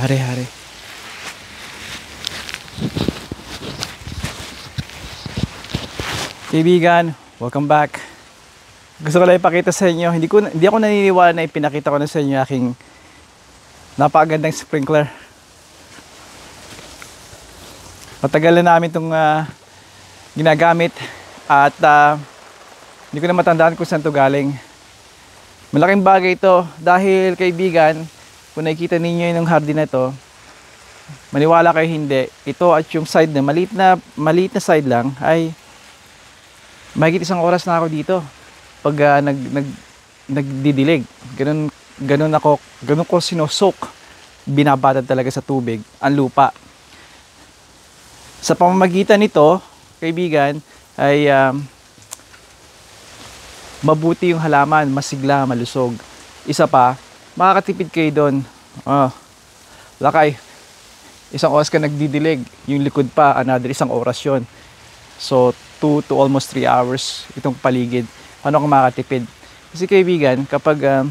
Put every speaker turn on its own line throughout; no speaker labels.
Hari-hari. Kaibigan, welcome back. Gusto ko lang ipakita sa inyo, hindi ako naniniwala na ipinakita ko na sa inyo aking napakagandang sprinkler. Matagal na namin itong ginagamit at hindi ko na matandaan kung saan ito galing. Malaking bagay ito dahil, kaibigan, kung nakikita ninyo yung hardin na ito, maniwala kayo hindi, ito at yung side na maliit na side lang ay mahigit 1 oras na ako dito pag nagdidilig. Ganun ko sinosok, binabatad talaga sa tubig ang lupa. Sa pamamagitan nito, kaibigan, ay mabuti yung halaman, masigla, malusog. Isa pa, makakatipid kayo doon. Lakay, 1 oras ka nagdidilig, yung likod pa, another 1 oras yun. So, 2 to almost 3 hours itong paligid. Paano ka makakatipid? Kasi kaibigan, kapag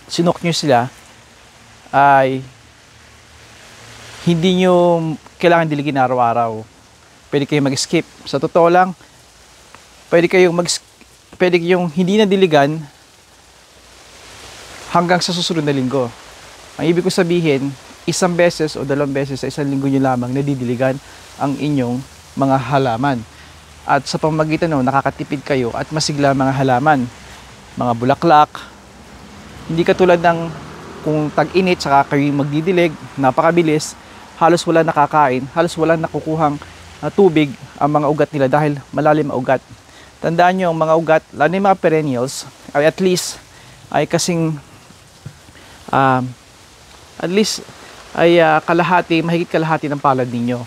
sinok nyo sila, ay hindi nyo kailangan diligin araw-araw. Pwede kayong mag-skip. Sa totoo lang, pwede kayong hindi na diligan hanggang sa susunod na linggo. Ang ibig ko sabihin, 1 beses o 2 beses sa 1 linggo nyo lamang nadidiligan ang inyong mga halaman. At sa pamamagitan nun, nakakatipid kayo at masigla mga halaman, mga bulaklak. Hindi katulad ng kung tag-init saka kayo magdidilig, napakabilis, halos wala nakakain, halos wala nakukuhang tubig ang mga ugat nila dahil malalim ang ugat. Tandaan nyo, ang mga ugat, lalo na yung mga perennials, ay at least ay kasing mahigit kalahati ng palad ninyo.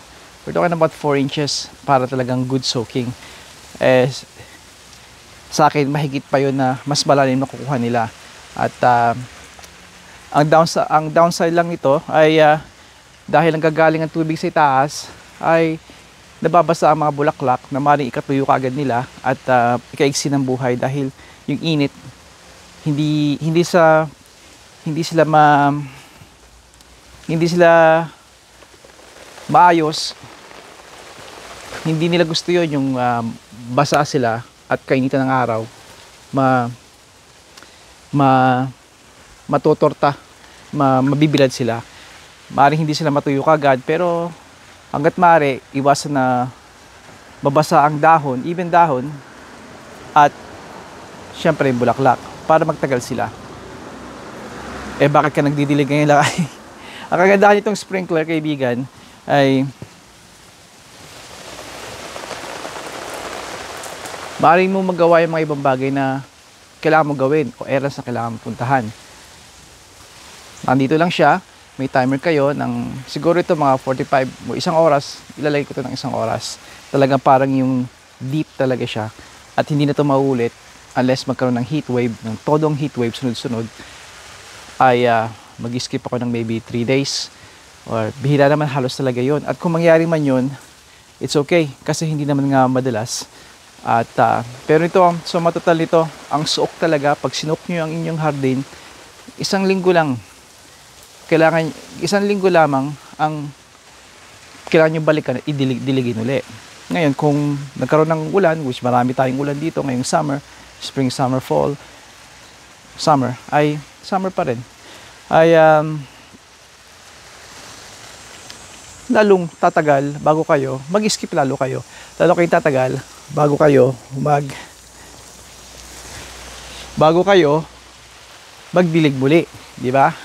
We're talking about 4 inches para talagang good soaking. Sa akin, mahigit pa yun na mas malalim na kukuha nila. At ang downside lang nito ay dahil ang gagaling ang tubig sa itaas ay nababasa ang mga bulaklak na maaaring ikatuyo kaagad nila at ikaigsi ng buhay dahil yung init hindi sila maayos. Hindi nila gusto yun, yung basa sila at kainitan ng araw, matotorta, mabibilad sila. Maaaring hindi sila matuyo kagad, pero hanggat maaari, iwasan na mabasa ang dahon, even dahon, at syempre yung bulaklak, para magtagal sila. Bakit ka nagdidilig ngayon lang? Ang kagandahan nitong sprinkler, kaibigan, ay maaaring mo magawa yung mga ibang bagay na kailangan mo gawin o errands na kailangan mo puntahan. Nandito lang siya, may timer kayo ng siguro ito mga 45 o 1 oras, ilalagay ko ito ng 1 oras. Talagang parang yung deep talaga siya at hindi na ito maulit unless magkaroon ng heat wave, ng todong heat wave sunod-sunod ay mag-skip ako ng maybe 3 days or bihira naman, halos talaga yon. At kung mangyari man yun, it's okay kasi hindi naman nga madalas. At pero ito, so matotal nito, ang suok talaga pag sinok nyo ang inyong hardin, 1 linggo lang, kailangan 1 linggo lamang ang kailangan nyo balikan at diligin uli. Ngayon, kung nagkaroon ng ulan, which marami tayong ulan dito ngayong summer, spring, summer, fall, summer, ay summer pa rin, ay lalong tatagal bago kayo mag-skip, lalo kayo tatagal bago kayo magdilig muli, di ba?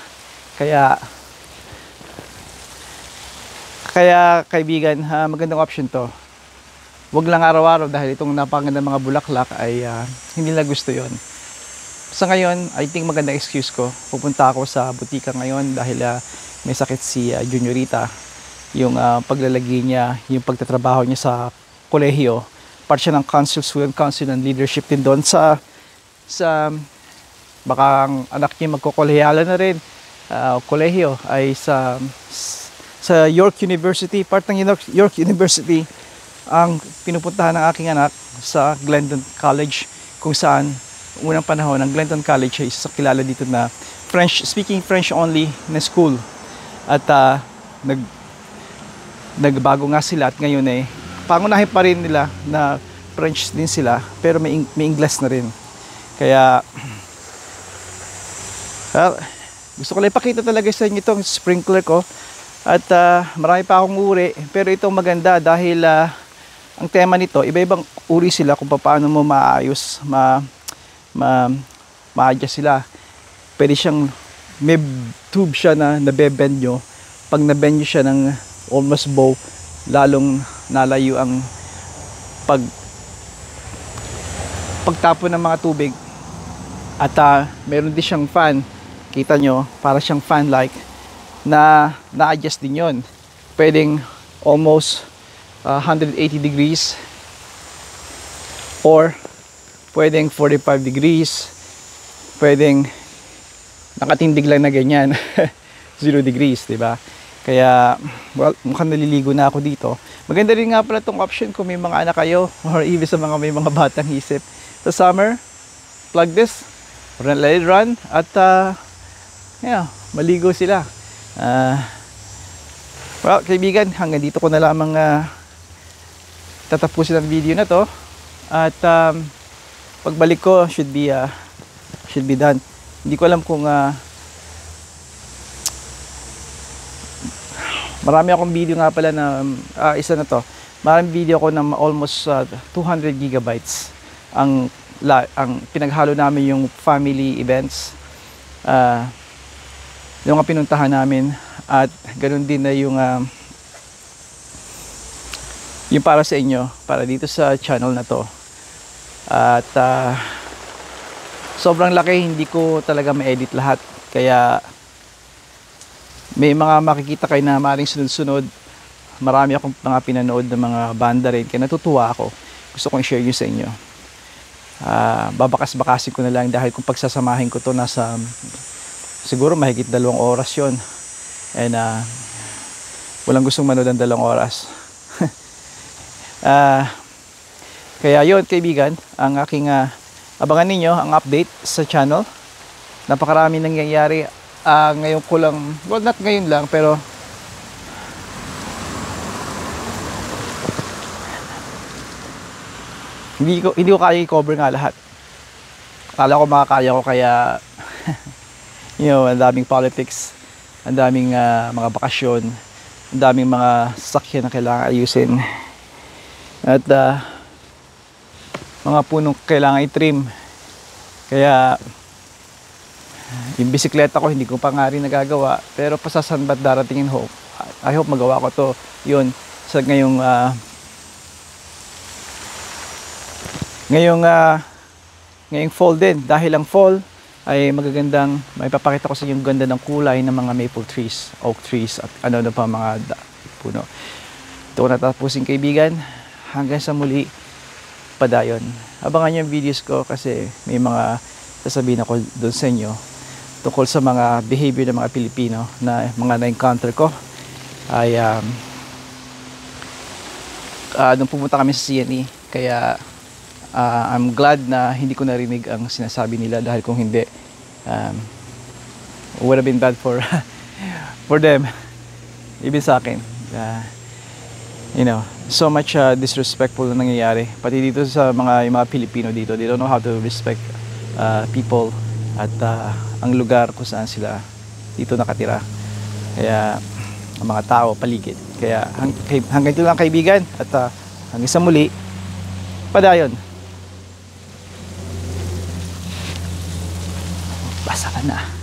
Kaya kaibigan, magandang option to. Wag lang araw-araw dahil itong napakagandang mga bulaklak ay hindi nila gusto yon. Sa ngayon, I think magandang excuse ko. Pupunta ako sa butika ngayon dahil may sakit si Juniorita. Yung paglalagay niya, yung pagtatrabaho niya sa kolehiyo, part siya ng council, student council and leadership din doon sa baka ang anak niya magkokolehiyala na rin. Kolehiyo ay sa York University, part ng York University ang pinupuntahan ng aking anak sa Glendon College, kung saan unang panahon ang Glendon College ay isa sa kilala dito na speaking French only na school. At nagbago nga sila at ngayon pangunahin pa rin nila na French din sila, pero may English na rin. Kaya gusto ko lang ipakita talaga sa inyo itong sprinkler ko. At marami pa akong uri, pero itong maganda dahil ang tema nito, iba-ibang uri sila kung paano mo maayos, ma-adjust sila. Pwede siyang, may tube siya na nabebend nyo. Pag nabend nyo siya ng almost bow, lalong nalayo ang pagtapon ng mga tubig. At meron din siyang fan. Kita nyo, para siyang fan-like na na-adjust din yon. Pwedeng almost 180 degrees or pwedeng 45 degrees. Pwedeng nakatindig lang na ganyan. 0 degrees, diba? Kaya, well, mukhang naliligo na ako dito. Maganda rin nga pala itong option kung may mga anak kayo or even sa mga may mga batang isip. Sa summer, plug this, let it run, at yeah, maligo sila. Well, kaibigan, hanggang dito ko na lamang tatapusin ang video na to. At pagbalik ko, should be done. Hindi ko alam kung marami akong video nga pala na isa na to. Maraming video ko na almost 200 gigabytes ang pinaghalo namin yung family events. Yung mga pinuntahan namin, at ganoon din na yung para sa inyo, para dito sa channel na to. At sobrang laki, hindi ko talaga ma-edit lahat, kaya may mga makikita kayo na maring sunod-sunod. Marami akong mga pinanood ng mga banda rin, kaya natutuwa ako. Gusto kong i-share yun sa inyo. Babakas-bakasin ko na lang, dahil kung pagsasamahin ko to, nasa siguro mahigit 2 oras yon. And walang gustong manood ng 2 oras. Kaya yun, kaibigan, ang aking abangan ninyo ang update sa channel. Napakarami nangyayari. Ngayon ko lang, well, not ngayon lang, pero hindi ko kaya i-cover nga lahat. Akala ko makakaya ko, kaya ang daming politics, ang daming mga bakasyon, ang daming mga sasakyan na kailangan ayusin, at mga punong kailangan i-trim. Kaya yung bisikleta ko hindi ko pa nga rin nagagawa, pero pasasan ba't daratingin ho, I hope magawa ko to yun sa ngayong fall din, dahil ang fall ay magagandang, may papakita ko sa inyo yung ganda ng kulay ng mga maple trees, oak trees, at ano pa mga puno. Ito ko natapusin, kaibigan. Hanggang sa muli, padayon. Abangan nyo yung videos ko, kasi may mga sasabihin ako doon sa inyo tungkol sa mga behavior ng mga Pilipino na mga na-encounter ko. Ay nung pumunta kami sa CNE, kaya I'm glad na hindi ko narinig ang sinasabi nila, dahil kung hindi, would have been bad for for them, even sa akin. So much disrespectful na nangyayari, pati dito sa yung mga Pilipino dito. They don't know how to respect people at ang lugar kung saan sila dito nakatira. Kaya ang mga tao paligid. Kaya hanggang dito lang, kaibigan, at hanggang sa muli, padayon. Basa ka na.